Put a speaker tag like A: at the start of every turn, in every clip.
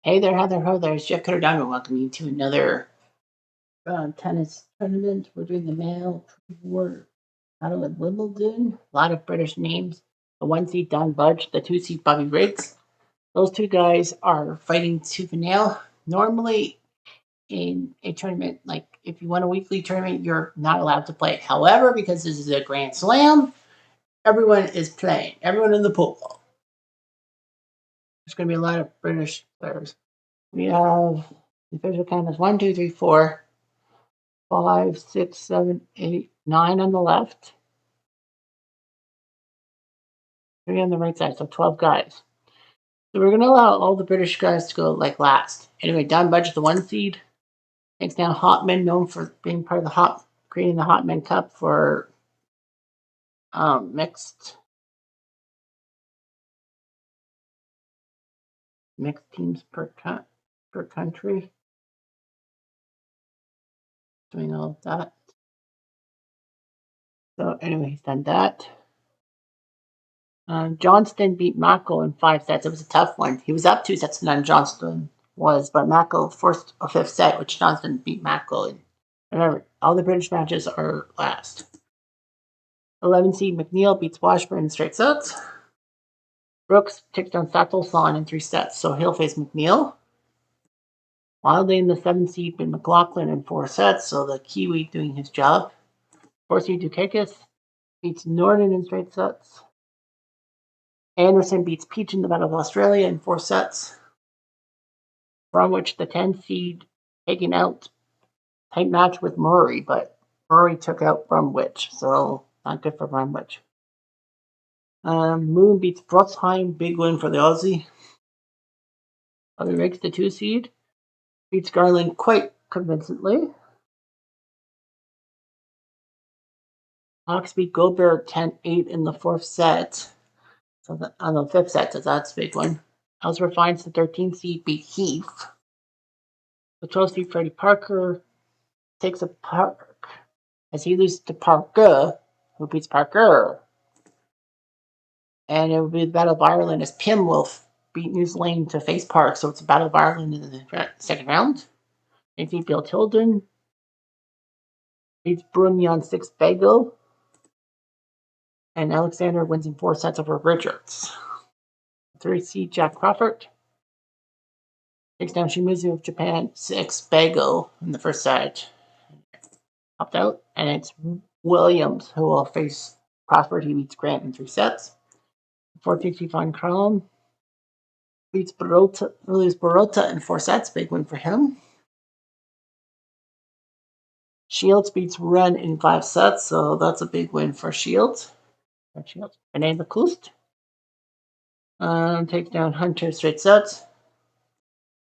A: Hey there, Heather. Ho there. It's Jeff Cardano. Welcome you to another tennis tournament. We're doing the male pre-war battle at Wimbledon. A lot of British names. The one seed Don Budge, the two seed Bobby Riggs. Those two guys are fighting tooth and nail. Normally, in a tournament, like if you won a weekly tournament, you're not allowed to play. However, because this is a Grand Slam, everyone is playing. Everyone in the pool. There's going to be a lot of British players. We have the official count is 1, 2, 3, 4, 5, 6, 7, 8, 9 on the left, 3 on the right side, so 12 guys. So we're going to allow all the British guys to go like last. Anyway, Don Budge, the one seed, takes down Hotman, known for being part of creating the Hotman Cup for mixed teams per country. Doing all of that. So anyway, he's done that. Johnston beat Mako in 5 sets. It was a tough one. He was up 2 sets to none. Johnston was, but Mako forced a 5th set, which Johnston beat Mako in. Remember, all the British matches are last. 11 seed McNeil beats Washburn in straight sets. Brooks takes down Sattelson in 3 sets, so he'll face McNeil. Wildly in the 7 seed beat McLaughlin in 4 sets, so the Kiwi doing his job. 4 seed Dukakis beats Norden in straight sets. Anderson beats Peach in the Battle of Australia in 4 sets, from which the 10 seed taking out tight match with Murray, but Murray took out Brumwich, so not good for Brumwich. Moon beats Brutzheim, big win for the Aussie. Bobby Riggs, the 2 seed, beats Garland quite convincingly. Hawks beat Goldberg 10-8 in the 4th set. So on the 5th set, so that's a big one. Ellsworth finds the 13th seed beat Heath. The 12th seed Freddie Parker takes a Park as he loses to Parker, who beats Parker. And it will be the Battle of Ireland as Pim will beat New Zealand to face Park, so it's a Battle of Ireland in the second round. They beat Bill Tilden. Beats Brunion 6 Bagel. And Alexander wins in 4 sets over Richards. 3 seed Jack Crawford takes down Shimizu of Japan 6 Bagel in the first set. Popped out, and it's Williams who will face Crawford. He beats Grant in 3 sets. 450 Von Krom beats Barota in 4 sets. Big win for him. Shields beats Ren in 5 sets, so that's a big win for Shields. Rene Lacoste takes down Hunter straight sets.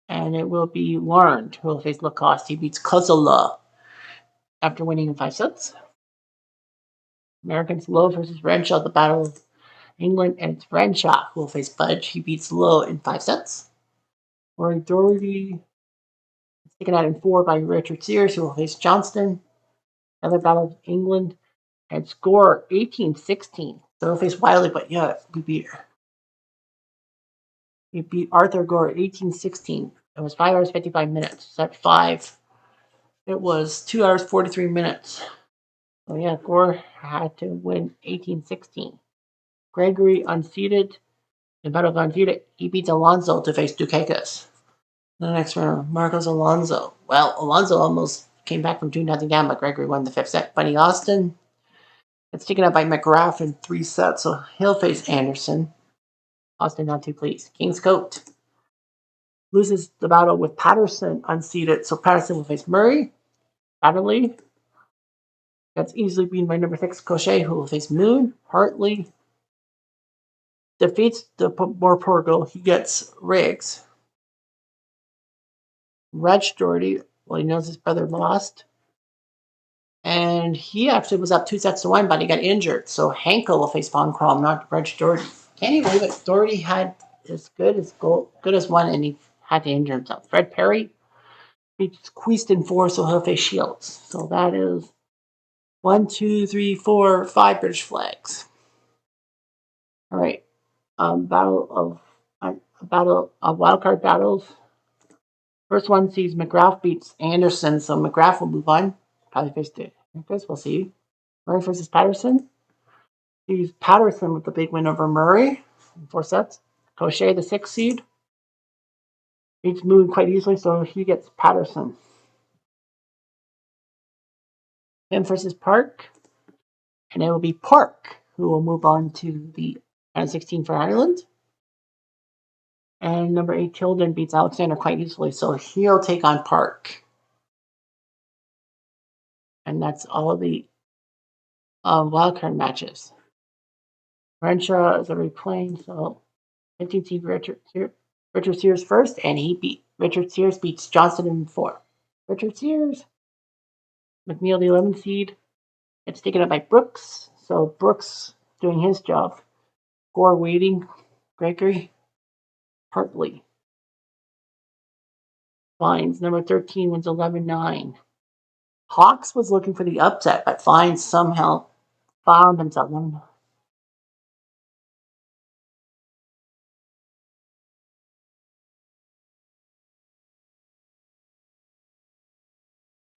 A: And it will be Lauren who will face Lacoste. He beats Kozula after winning in 5 sets. Americans Lowe versus Renshaw, the Battle of England, and it's Renshaw who will face Budge. He beats Lowe in 5 sets. Rory Doherty is taken out in 4 by Richard Sears, who will face Johnston. Another Battle of England, and score 18-16. So he'll face Wiley, but yeah, we beat her. We beat Arthur Gore 18-16. It was 5 hours 55 minutes. Set 5. It was 2 hours 43 minutes. So yeah, Gore had to win 18-16. Gregory unseated. In Battle of Unseated, he beats Alonso to face Dukakis. The next round, Marcos Alonso. Well, Alonso almost came back from 2-0 down, but Gregory won the 5th set. Bunny Austin gets taken out by McGrath in 3 sets, so he'll face Anderson. Austin not too pleased. Kingscote loses the battle with Patterson unseated, so Patterson will face Murray. Adderley gets easily beaten by number 6 Cochet, who will face Moon. Hartley defeats the more poor girl. He gets Riggs. Reg Doherty, well, he knows his brother lost. And he actually was up 2 sets to 1, but he got injured. So Henkel will face Von Krom, not Reg Doherty. Can't you believe it? Doherty had as good as one, and he had to injure himself. Fred Perry beats Queest in 4, so he'll face Shields. So that is 1, 2, 3, 4, 5 British flags. All right. Battle of wildcard battles. First one sees McGrath beats Anderson, so McGrath will move on. Probably face it. We'll see. Murray versus Patterson. Sees Patterson with the big win over Murray in 4 sets. Cochet, the 6th seed, beats Moon quite easily, so he gets Patterson. Then versus Park, and it will be Park who will move on to the round 16 for Ireland. And number 8, Tilden, beats Alexander quite easily, so he'll take on Park. And that's all of the wildcard matches. Renshaw is already playing, so 15th seed Richard Sears first, and Richard Sears beats Johnson in 4. Richard Sears. McNeil, the 11th seed. It's taken up by Brooks, so Brooks doing his job. Gore waiting. Gregory. Hartley. Fines, number 13 wins 11-9. Hawks was looking for the upset, but Fines somehow found himself.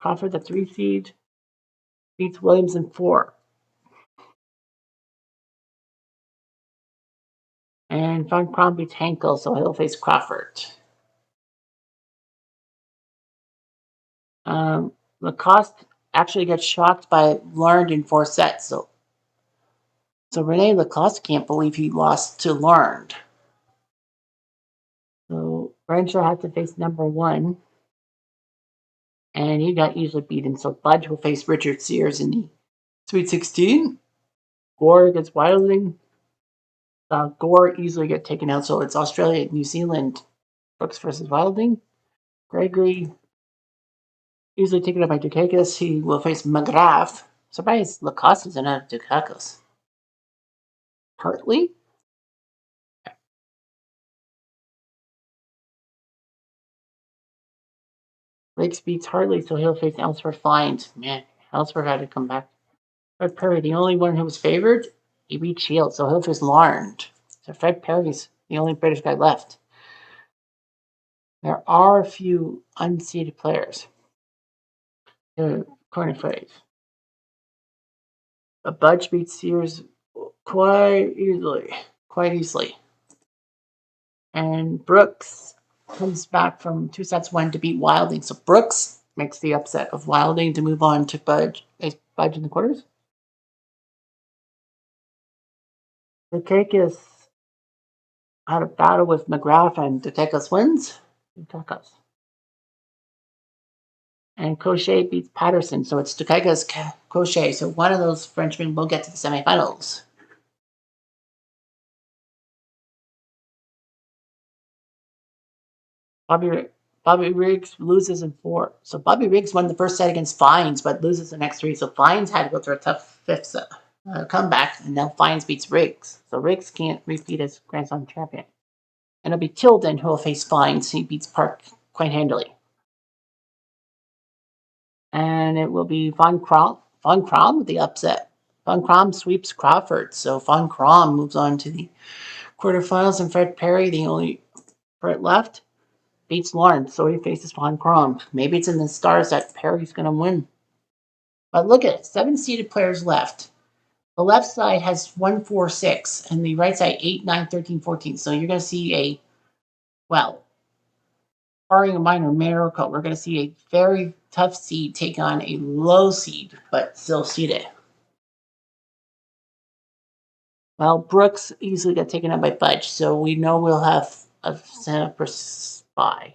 A: Crawford, the 3 seed, beats Williams in 4. And Van Crom beats Henkel, so he'll face Crawford. Lacoste actually gets shocked by Learned in 4 sets, so Rene Lacoste can't believe he lost to Learned. So Renshaw has to face number 1, and he got easily beaten. So Budge will face Richard Sears in the Sweet 16. Gore against Wilding. Gore easily get taken out, so it's Australia, New Zealand, Brooks versus Wilding. Gregory easily taken out by Dukakis. He will face McGrath. Surprised Lacoste isn't out of Dukakis. Hartley. Lakes beats Hartley, so he'll face Ellsworth Fines. Man, Ellsworth had to come back. Fred Perry, the only one who was favored, he beat Shields, so he'll face Larned. So Fred Perry's the only British guy left. There are a few unseeded players. Corner phrase. A Budge beats Sears quite easily. And Brooks comes back from 2 sets 1 to beat Wilding. So Brooks makes the upset of Wilding to move on to Budge in the quarters. Dukakis had a battle with McGrath, and Dukakis wins. And Cochet beats Patterson, so it's Dukakis Cochet. So one of those Frenchmen will get to the semifinals. Bobby Riggs loses in 4. So Bobby Riggs won the first set against Fines, but loses the next 3. So Fines had to go through a tough 5th set, comeback, and now Fines beats Riggs. So Riggs can't repeat as Grand Slam champion. And it'll be Tilden who will face Fines. He beats Park quite handily. And it will be Von Krom with the upset. Von Krom sweeps Crawford, so Von Krom moves on to the quarterfinals, and Fred Perry, the only Brit left, beats Lawrence, so he faces Von Krom. Maybe it's in the stars that Perry's going to win. But look at it, 7 seeded players left. The left side has 1, 4, 6, and the right side 8, 9, 13, 14. So you're going to see barring a minor miracle, we're going to see a very tough seed take on a low seed, but still seeded. Well, Brooks easily got taken out by Budge, so we know we'll have a setup for Spy.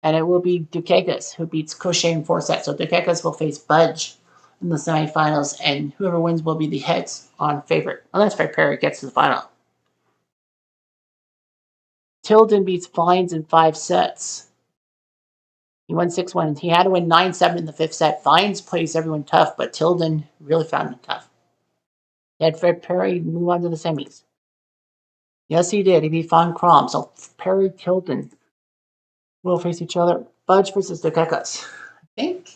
A: And it will be Dukakis who beats Cochet in 4 sets. So Dukakis will face Budge in the semifinals, and whoever wins will be the heads-on favorite, unless Fred Perry gets to the final. Tilden beats Fines in 5 sets. He won 6-1. He had to win 9-7 in the 5th set. Fines plays everyone tough, but Tilden really found it tough. He had Fred Perry move on to the semis. Yes, he did. He beat Von Krom. So Perry Tilden will face each other. Budge versus Dukakis. I think.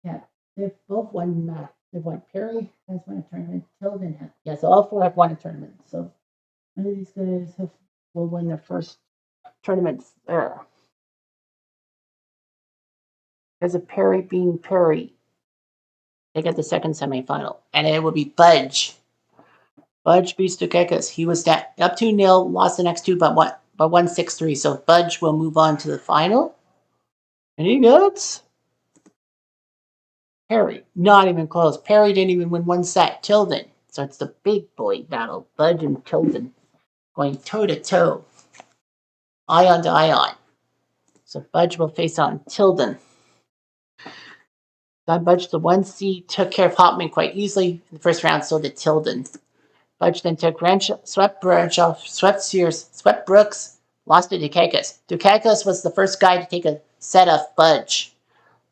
A: Yeah, they've both won. They've won. Perry has won a tournament. Tilden has. Yeah, so all 4 have won a tournament. So one of these guys will win their first tournaments there. Because of Perry being Perry, they get the second semifinal. And it will be Budge. Budge beats Dukakis. He was up 2-0, lost the next two, but won 6-3. So Budge will move on to the final. Any notes? Perry, not even close. Perry didn't even win one set. Tilden. So it's the big boy battle. Budge and Tilden going toe to toe. Ion to ion. So Budge will face on Tilden. Budge, the 1 seed, took care of Hopman quite easily in the first round, so did Tilden. Budge then took swept Renshaw, swept Sears, swept Brooks, lost to Dukakis. Dukakis was the first guy to take a set off Budge.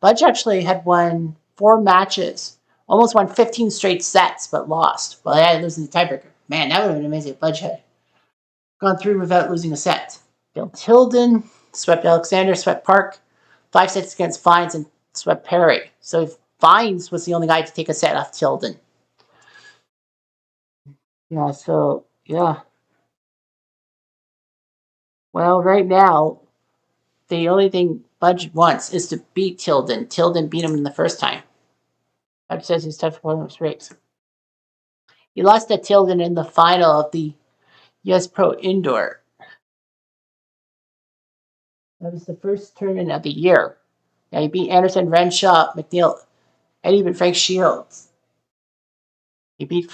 A: Budge actually had won 4 matches, almost won 15 straight sets, but lost. Well, he had to lose in the tiebreaker. Man, that would have been amazing if Budge had gone through without losing a set. Bill Tilden swept Alexander, swept Park, 5 sets against Fines, and swept Perry. So Fines was the only guy to take a set off Tilden. Yeah, so, yeah. Well, right now, the only thing Budge wants is to beat Tilden. Tilden beat him in the first time. Budge says he's tough for those breaks. He lost to Tilden in the final of the US Pro Indoor. That was the first tournament of the year. Now he beat Anderson, Renshaw, McNeil, and even Frank Shields. He beat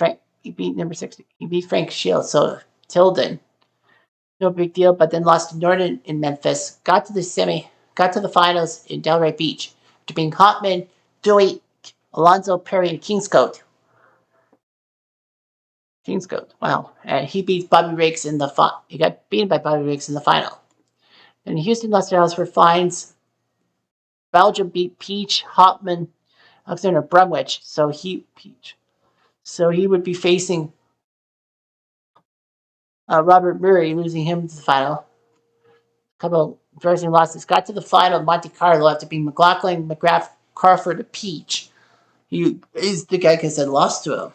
A: number 60. He beat Frank Shields. So Tilden, no big deal, but then lost to Norton in Memphis. Got to the finals in Delray Beach after being Hopman, Dewey, Alonzo, Perry, and Kingscote. Wow. And he beat Bobby Riggs in the he got beaten by Bobby Riggs in the final. Then Houston lost to Dallas for Fines. Belgium beat Peach, Hopman, Alexander Brumwich. So he would be facing Robert Murray, losing him to the final. A couple of embarrassing losses. Got to the final of Monte Carlo after being McLaughlin, McGrath, Crawford, and Peach. He is the guy because I lost to him.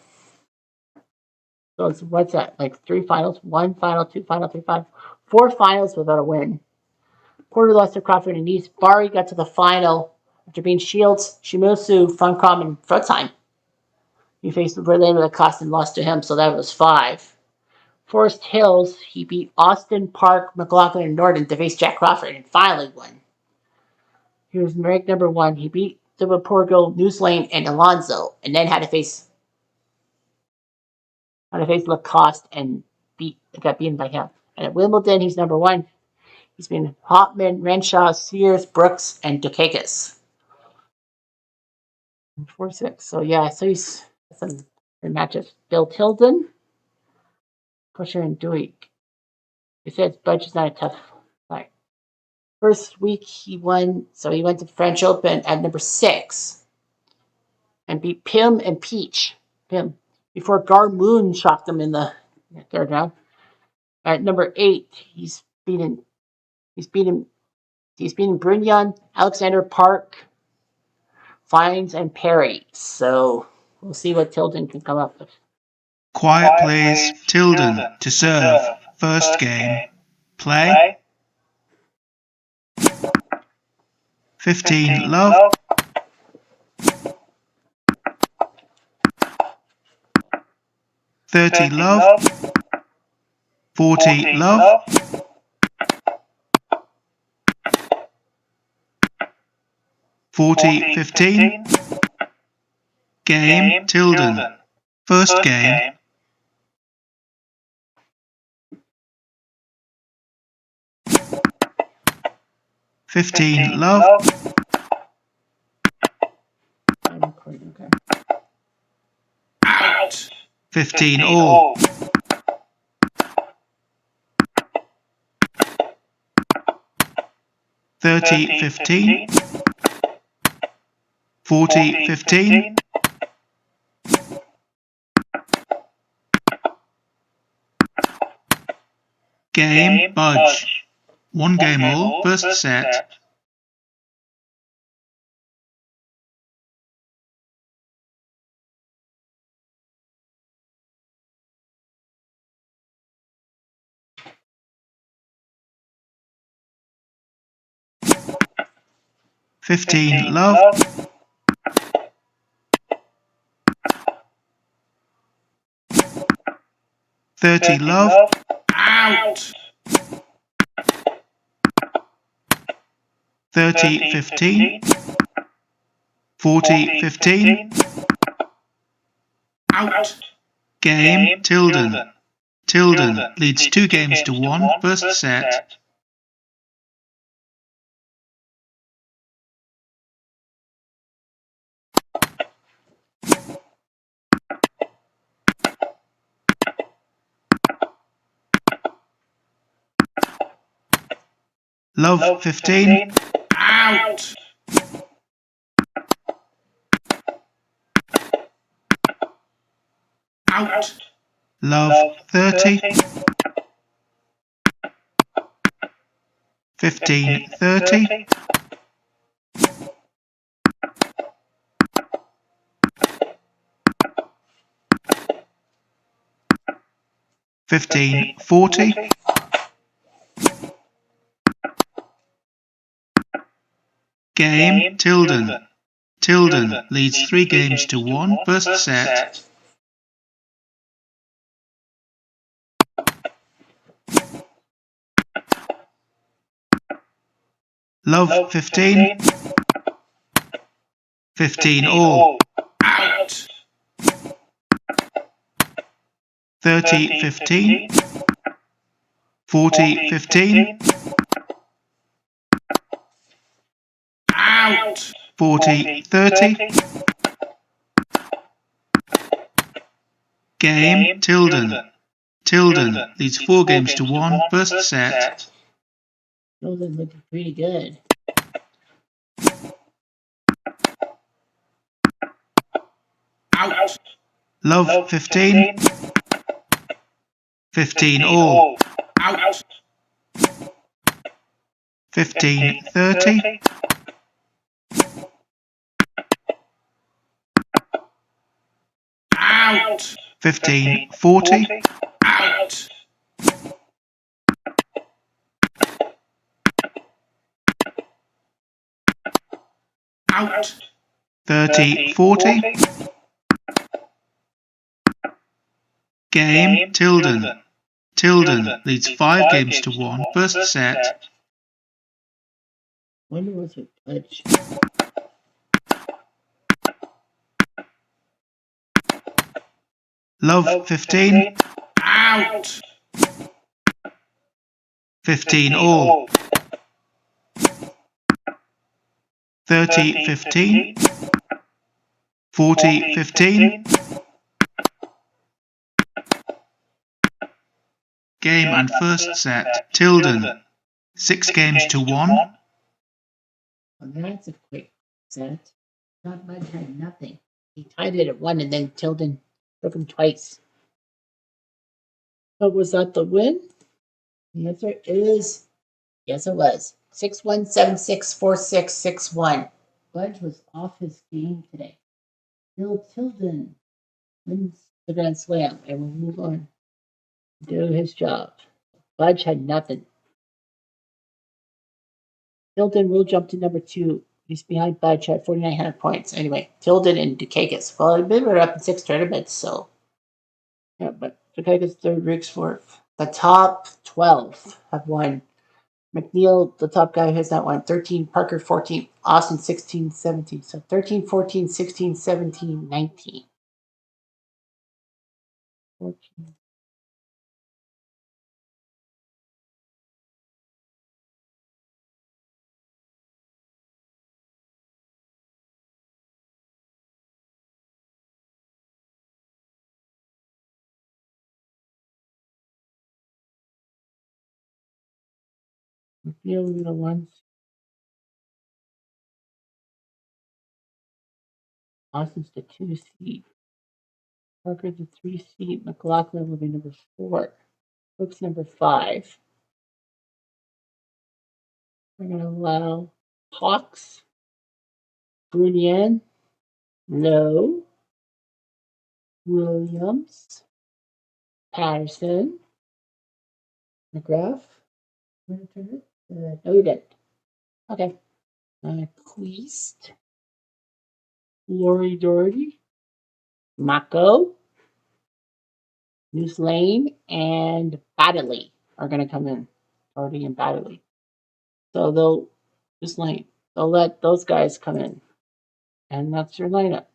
A: So it's, what's that? Like 3 finals? 1 final, 2 final, 3 finals. 4 finals without a win. Porter lost to Crawford and East. Bari got to the final after being Shields, Shimosu, Funcom, and Frotheim. He faced Verlaine with a cost and lost to him, so that was 5. Forest Hills, he beat Austin, Park, McLaughlin, and Norton to face Jack Crawford and finally won. He was ranked number 1. He beat Porgo, Newslane, and Alonzo, and then had to face Lacoste and got beaten by him. And at Wimbledon, he's number 1. He's been Hopman, Renshaw, Sears, Brooks, and Dukakis. 4-6. So yeah, so he's some matches. Bill Tilden, Pusher, and Dewey. He says Budge is not a tough fight. First week he won, so he went to the French Open at number 6 and beat Pim and Peach. Pim before Gar Moon shocked him in the 3rd round. At number 8, he's beaten Brunion, Alexander, Park, Fines, and Perry. So we'll see what Tilden can come up with.
B: Quiet plays Tilden to serve. First game. Play. 15 love. 30 love. 40 love. 40-15. Game Tilden. First game. 15 love. Out. 15 all. 30-15. 40-15. Game Budge. 1 game all. First set. 15 love. 30 love. Out. 30 15. 40 15. Out. Game Tilden. Tilden leads 2 games to 1 first set. Love 15. Out. Out. Love 30. 15 30. 15 40. Game Tilden. Tilden leads 3 games to 1 first set. Love 15. 15 all. Out. 30 15. 40 15. Out. 40 30. Game Tilden. Tilden leads 4 games to 1 first set.
A: Tilden looking pretty good.
B: Out. Love 15. 15 all. Out. 15 30. 15 40. Out. 30 40. Game Tilden. Tilden leads 5 games to 1 first set.
A: Wonder what's with Pudge.
B: Love 15. Out. 15 all. 30 15. 40 15. Game and first set. Tilden 6 games to 1.
A: Well, that's a quick set. Not Pudge had nothing. He tied it at 1 and then Tilden took him twice. But was that the win? The answer is yes, it was. 6-1, 7-6, 4-6, 6-1. Budge was off his game today. Bill Tilden wins the Grand Slam and will move on to do his job. Budge had nothing. Tilden will jump to number 2. He's behind Budge at 4,900 points. Anyway, Tilden and Dukakis. Well, they were up in 6 tournaments, so. Yeah, but Dukakis third, Riggs fourth. The top 12 have won. McNeil, the top guy, has not won. 13, Parker 14, Austin 16, 17. So 13, 14, 16, 17, 19. 14. McNeil were the ones. Austin's the 2 seed. Parker's the 3 seed. McLaughlin will be number 4. Brooks number 5. We're going to allow Hawks. Brunian. No. Williams. Patterson. McGrath. No, you didn't. Okay. Queest, Lori Doherty, Mako, News Lane, and Baddeley are going to come in. Doherty and Baddeley. So they'll just like they'll let those guys come in, and that's your lineup.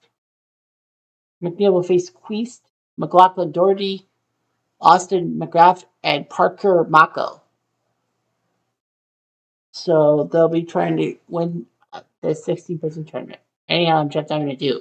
A: McNeil will face Queest, McLaughlin Doherty, Austin McGrath, and Parker Mako. So they'll be trying to win the 16-person tournament. Anyhow, I'm just not going to do.